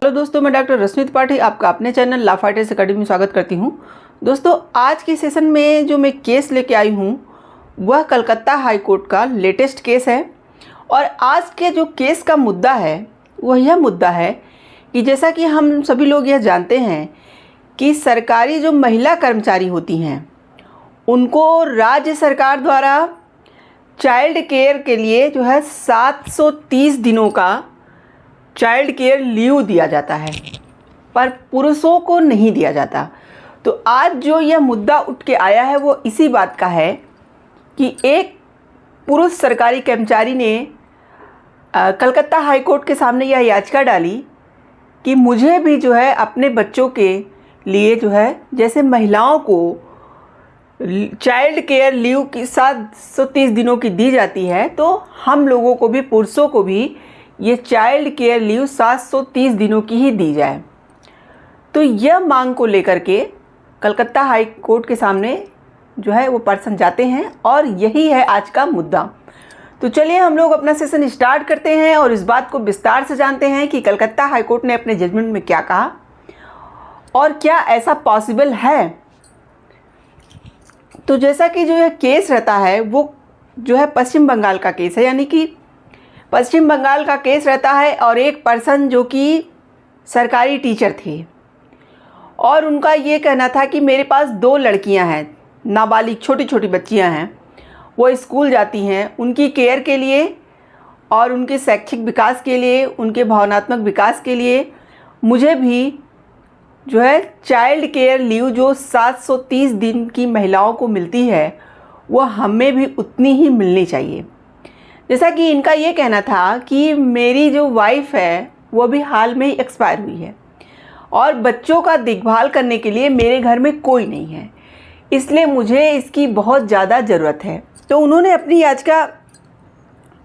Hello दोस्तों, मैं doctor रश्मि त्रिपाठी आपका अपने चैनल लॉ फाइटर्स अकेडमी में स्वागत करती हूं। दोस्तों, आज के सेशन में जो मैं केस लेके आई हूं वह कलकत्ता हाई कोर्ट का लेटेस्ट केस है। और आज के जो केस का मुद्दा है वह यह मुद्दा है कि जैसा कि हम सभी लोग यह जानते हैं कि सरकारी जो महिला कर्मचारी होती हैं उनको राज्य सरकार द्वारा चाइल्ड केयर के लिए जो है 730 दिनों का चाइल्ड केयर लीव दिया जाता है, पर पुरुषों को नहीं दिया जाता। तो आज जो यह मुद्दा उठ के आया है वो इसी बात का है कि एक पुरुष सरकारी कर्मचारी ने कलकत्ता हाई कोर्ट के सामने यह याचिका डाली कि मुझे भी जो है अपने बच्चों के लिए जो है जैसे महिलाओं को चाइल्ड केयर लीव की 730 दिनों की दी जाती है, तो हम लोगों को भी, पुरुषों को भी ये चाइल्ड केयर लीव 730 दिनों की ही दी जाए। तो यह मांग को लेकर के कलकत्ता हाई कोर्ट के सामने जो है वो पर्सन जाते हैं और यही है आज का मुद्दा। तो चलिए हम लोग अपना सेशन स्टार्ट करते हैं और इस बात को विस्तार से जानते हैं कि कलकत्ता हाई कोर्ट ने अपने जजमेंट में क्या कहा और क्या ऐसा पॉसिबल है। तो जैसा कि जो यह केस रहता है वो जो है पश्चिम बंगाल का केस है, यानी कि पश्चिम बंगाल का केस रहता है और एक पर्सन जो कि सरकारी टीचर थे और उनका ये कहना था कि मेरे पास 2 लड़कियां हैं, नाबालिग छोटी छोटी बच्चियां हैं, वो स्कूल जाती हैं, उनकी केयर के लिए और उनके शैक्षिक विकास के लिए, उनके भावनात्मक विकास के लिए मुझे भी जो है चाइल्ड केयर लीव जो 730 दिन की महिलाओं को मिलती है वो हमें भी उतनी ही मिलनी चाहिए। जैसा कि इनका ये कहना था कि मेरी जो वाइफ है वो भी हाल में ही एक्सपायर हुई है और बच्चों का देखभाल करने के लिए मेरे घर में कोई नहीं है, इसलिए मुझे इसकी बहुत ज़्यादा ज़रूरत है। तो उन्होंने अपनी याचिका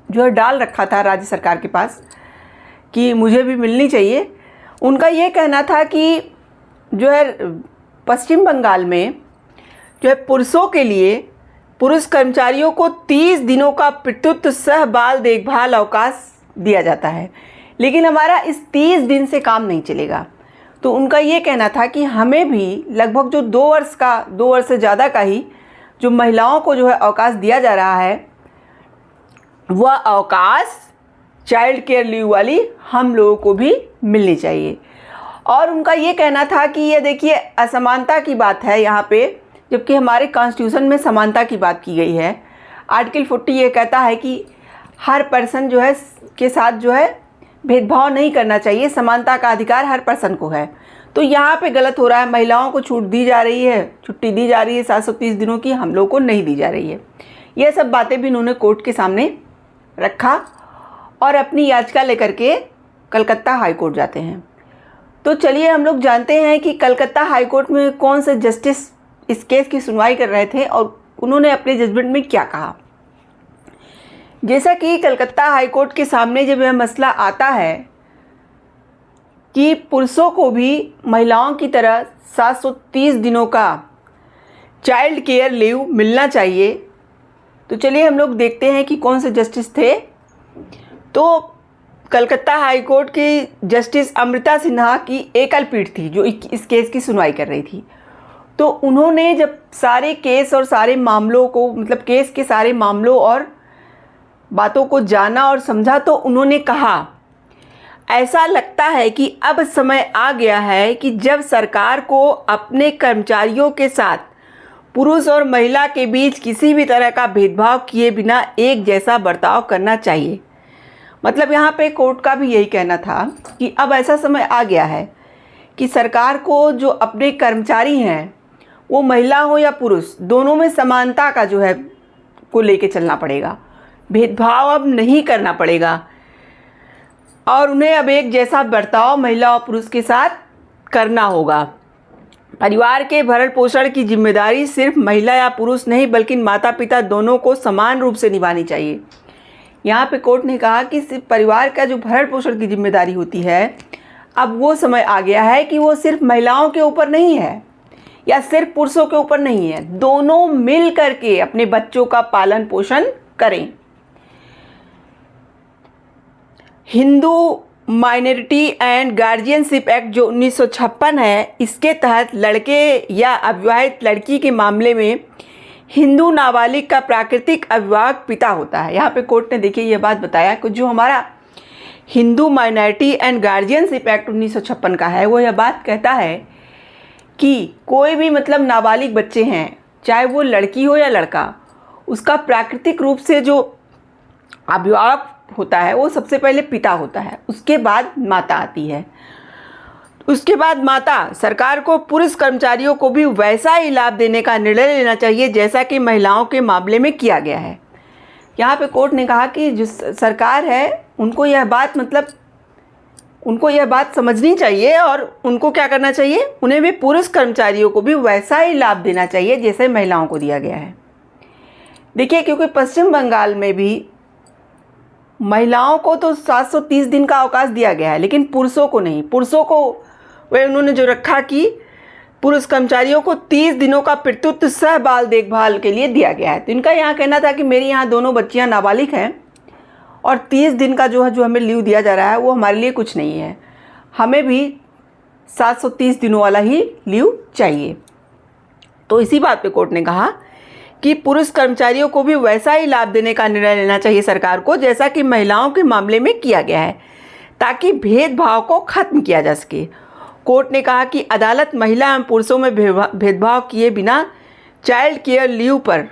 जो है डाल रखा था राज्य सरकार के पास कि मुझे भी मिलनी चाहिए। उनका ये कहना था कि जो है पश्चिम बंगाल में जो है पुरुषों के लिए, पुरुष कर्मचारियों को 30 दिनों का पितृत्व सह बाल देखभाल अवकाश दिया जाता है, लेकिन हमारा इस 30 दिन से काम नहीं चलेगा। तो उनका ये कहना था कि हमें भी लगभग जो 2 वर्ष से ज़्यादा का ही जो महिलाओं को जो है अवकाश दिया जा रहा है वह अवकाश चाइल्ड केयर लीव वाली हम लोगों को भी मिलनी चाहिए। और उनका ये कहना था कि ये देखिए असमानता की बात है यहाँ पे, जबकि हमारे कॉन्स्टिट्यूशन में समानता की बात की गई है। आर्टिकल 40 ये कहता है कि हर पर्सन जो है के साथ जो है भेदभाव नहीं करना चाहिए, समानता का अधिकार हर पर्सन को है। तो यहाँ पे गलत हो रहा है, महिलाओं को छूट दी जा रही है, छुट्टी दी जा रही है 730 दिनों की, हम लोग को नहीं दी जा रही है। ये सब बातें भी इन्होंने कोर्ट के सामने रखा और अपनी याचिका लेकर के कलकत्ता हाई कोर्ट जाते हैं। तो चलिए हम लोग जानते हैं कि कलकत्ता हाई कोर्ट में कौन से जस्टिस इस केस की सुनवाई कर रहे थे और उन्होंने अपने जजमेंट में क्या कहा। जैसा कि कलकत्ता हाई कोर्ट के सामने जब यह मसला आता है कि पुरुषों को भी महिलाओं की तरह 730 दिनों का चाइल्ड केयर लीव मिलना चाहिए, तो चलिए हम लोग देखते हैं कि कौन से जस्टिस थे। तो कलकत्ता हाई कोर्ट की जस्टिस अमृता सिन्हा की एकल पीठ थी जो इस केस की सुनवाई कर रही थी। तो उन्होंने जब सारे केस और सारे मामलों को, मतलब केस के सारे मामलों और बातों को जाना और समझा, तो उन्होंने कहा ऐसा लगता है कि अब समय आ गया है कि जब सरकार को अपने कर्मचारियों के साथ पुरुष और महिला के बीच किसी भी तरह का भेदभाव किए बिना एक जैसा बर्ताव करना चाहिए। मतलब यहाँ पे कोर्ट का भी यही कहना था कि अब ऐसा समय आ गया है कि सरकार को जो अपने कर्मचारी हैं वो महिला हो या पुरुष, दोनों में समानता का जो है को लेके चलना पड़ेगा, भेदभाव अब नहीं करना पड़ेगा और उन्हें अब एक जैसा बर्ताव महिला और पुरुष के साथ करना होगा। परिवार के भरण पोषण की जिम्मेदारी सिर्फ महिला या पुरुष नहीं बल्कि माता पिता दोनों को समान रूप से निभानी चाहिए। यहाँ पे कोर्ट ने कहा कि सिर्फ परिवार का जो भरण पोषण की जिम्मेदारी होती है, अब वो समय आ गया है कि वो सिर्फ महिलाओं के ऊपर नहीं है या सिर्फ पुरुषों के ऊपर नहीं है, दोनों मिल करके अपने बच्चों का पालन पोषण करें। Hindu minority and guardianship act जो 1956 है, इसके तहत लड़के या अविवाहित लड़की के मामले में हिंदू नाबालिग का प्राकृतिक अभिभावक पिता होता है। यहाँ पे कोर्ट ने देखिए ये बात बताया कि जो हमारा Hindu minority and guardianship act 1956 का है, वो यह बात कहता है कि कोई भी मतलब नाबालिग बच्चे हैं, चाहे वो लड़की हो या लड़का, उसका प्राकृतिक रूप से जो अभिभावक होता है वो सबसे पहले पिता होता है, उसके बाद माता आती है। उसके बाद माता सरकार को पुरुष कर्मचारियों को भी वैसा ही लाभ देने का निर्णय लेना चाहिए जैसा कि महिलाओं के मामले में किया गया है। यहाँ पे कोर्ट ने कहा कि जो सरकार है उनको यह बात समझनी चाहिए और उनको क्या करना चाहिए, उन्हें भी पुरुष कर्मचारियों को भी वैसा ही लाभ देना चाहिए जैसे महिलाओं को दिया गया है। देखिए, क्योंकि पश्चिम बंगाल में भी महिलाओं को तो 730 दिन का अवकाश दिया गया है, लेकिन पुरुषों को नहीं। पुरुषों को वह उन्होंने जो रखा कि पुरुष कर्मचारियों को 30 दिनों का पितृत्व सह बाल देखभाल के लिए दिया गया है। तो इनका यहाँ कहना था कि मेरी यहाँ दोनों बच्चियाँ नाबालिग हैं और 30 दिन का जो हमें लीव दिया जा रहा है वो हमारे लिए कुछ नहीं है, हमें भी 730 दिनों वाला ही लीव चाहिए। तो इसी बात पे कोर्ट ने कहा कि पुरुष कर्मचारियों को भी वैसा ही लाभ देने का निर्णय लेना चाहिए सरकार को जैसा कि महिलाओं के मामले में किया गया है, ताकि भेदभाव को खत्म किया जा सके। कोर्ट ने कहा कि अदालत महिला एवं पुरुषों में भेदभाव किए बिना चाइल्ड केयर लीव पर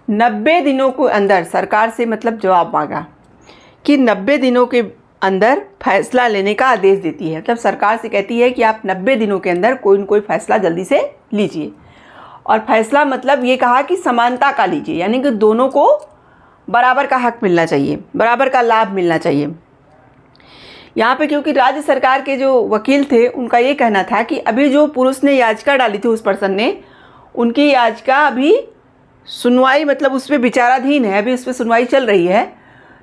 90 दिनों के अंदर सरकार से जवाब मांगा कि 90 दिनों के अंदर फैसला लेने का आदेश देती है। सरकार से कहती है कि आप 90 दिनों के अंदर कोई न कोई फैसला जल्दी से लीजिए। और फैसला ये कहा कि समानता का लीजिए, यानी कि दोनों को बराबर का हक मिलना चाहिए, बराबर का लाभ मिलना चाहिए। यहाँ पे क्योंकि राज्य सरकार के जो वकील थे उनका ये कहना था कि अभी जो पुरुष ने याचिका डाली थी, उस पर्सन ने, उनकी याचिका अभी सुनवाई उस पर विचाराधीन है, अभी उस पर सुनवाई चल रही है।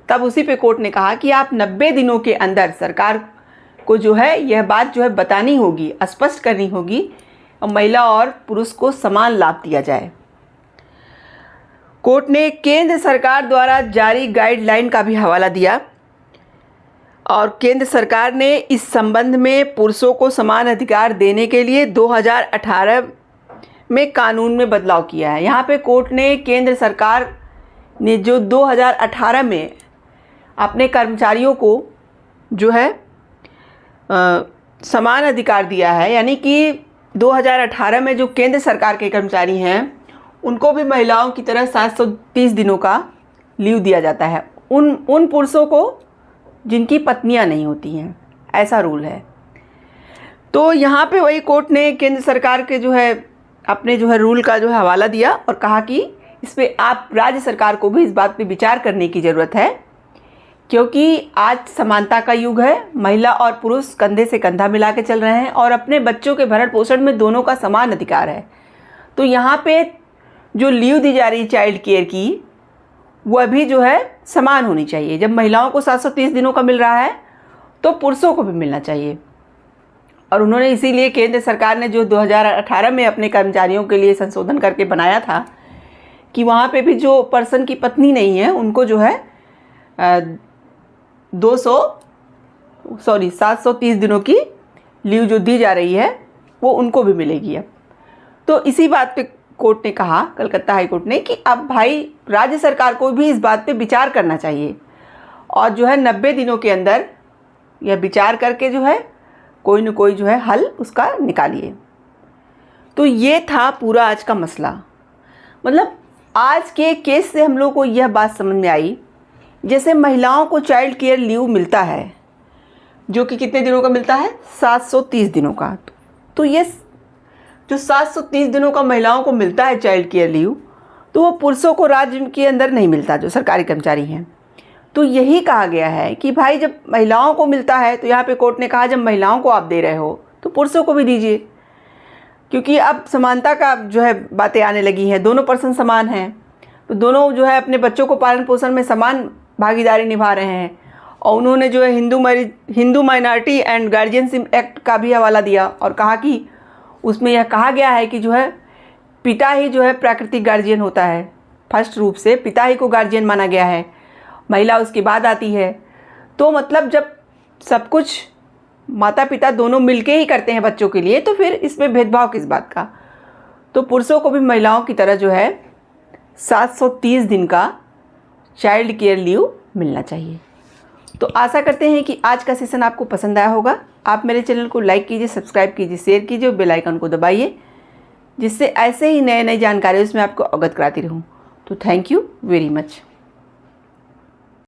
तब उसी पे कोर्ट ने कहा कि आप 90 दिनों के अंदर सरकार को यह बात बतानी होगी, स्पष्ट करनी होगी और महिला और पुरुष को समान लाभ दिया जाए। कोर्ट ने केंद्र सरकार द्वारा जारी गाइडलाइन का भी हवाला दिया और केंद्र सरकार ने इस संबंध में पुरुषों को समान अधिकार देने के लिए 2018 में कानून में बदलाव किया है। यहाँ पे कोर्ट ने केंद्र सरकार ने जो 2018 में अपने कर्मचारियों को समान अधिकार दिया है, यानी कि 2018 में जो केंद्र सरकार के कर्मचारी हैं उनको भी महिलाओं की तरह 730 दिनों का लीव दिया जाता है, उन पुरुषों को जिनकी पत्नियां नहीं होती हैं, ऐसा रूल है। तो यहाँ पे वही कोर्ट ने केंद्र सरकार के अपने रूल का हवाला दिया और कहा कि इस पर आप राज्य सरकार को भी इस बात पे विचार करने की ज़रूरत है, क्योंकि आज समानता का युग है, महिला और पुरुष कंधे से कंधा मिला के चल रहे हैं और अपने बच्चों के भरण पोषण में दोनों का समान अधिकार है। तो यहाँ पे जो लीव दी जा रही चाइल्ड केयर की, वह भी समान होनी चाहिए। जब महिलाओं को 730 दिनों का मिल रहा है तो पुरुषों को भी मिलना चाहिए। और उन्होंने इसीलिए केंद्र सरकार ने जो 2018 में अपने कर्मचारियों के लिए संशोधन करके बनाया था कि वहाँ पे भी जो पर्सन की पत्नी नहीं है उनको 730 दिनों की लीव जो दी जा रही है वो उनको भी मिलेगी अब। तो इसी बात पे कोर्ट ने कहा, कलकत्ता हाई कोर्ट ने, कि अब भाई राज्य सरकार को भी इस बात पे विचार करना चाहिए और 90 दिनों के अंदर यह विचार करके कोई न कोई हल उसका निकालिए। तो ये था पूरा आज का मसला। आज के केस से हम लोग को यह बात समझ में आई, जैसे महिलाओं को चाइल्ड केयर लीव मिलता है जो कि कितने दिनों का मिलता है, 730 दिनों का। तो ये जो 730 दिनों का महिलाओं को मिलता है चाइल्ड केयर लीव, तो वो पुरुषों को राज्य के अंदर नहीं मिलता, जो सरकारी कर्मचारी हैं। तो यही कहा गया है कि भाई जब महिलाओं को मिलता है, तो यहाँ पे कोर्ट ने कहा जब महिलाओं को आप दे रहे हो तो पुरुषों को भी दीजिए, क्योंकि अब समानता का बातें आने लगी हैं, दोनों पर्सन समान हैं, तो दोनों अपने बच्चों को पालन पोषण में समान भागीदारी निभा रहे हैं। और उन्होंने Hindu minority and guardianship act का भी हवाला दिया और कहा कि उसमें यह कहा गया है कि पिता ही प्राकृतिक गार्जियन होता है, फर्स्ट रूप से पिता ही को गार्जियन माना गया है, महिला उसके बाद आती है। तो जब सब कुछ माता पिता दोनों मिलके ही करते हैं बच्चों के लिए, तो फिर इसमें भेदभाव किस बात का। तो पुरुषों को भी महिलाओं की तरह जो है 730 दिन का चाइल्ड केयर लीव मिलना चाहिए। तो आशा करते हैं कि आज का सेशन आपको पसंद आया होगा। आप मेरे चैनल को लाइक कीजिए, सब्सक्राइब कीजिए, शेयर कीजिए और बेल आइकन को दबाइए, जिससे ऐसे ही नए नई जानकारी उसमें आपको अवगत कराती रहूँ। तो थैंक यू वेरी मच।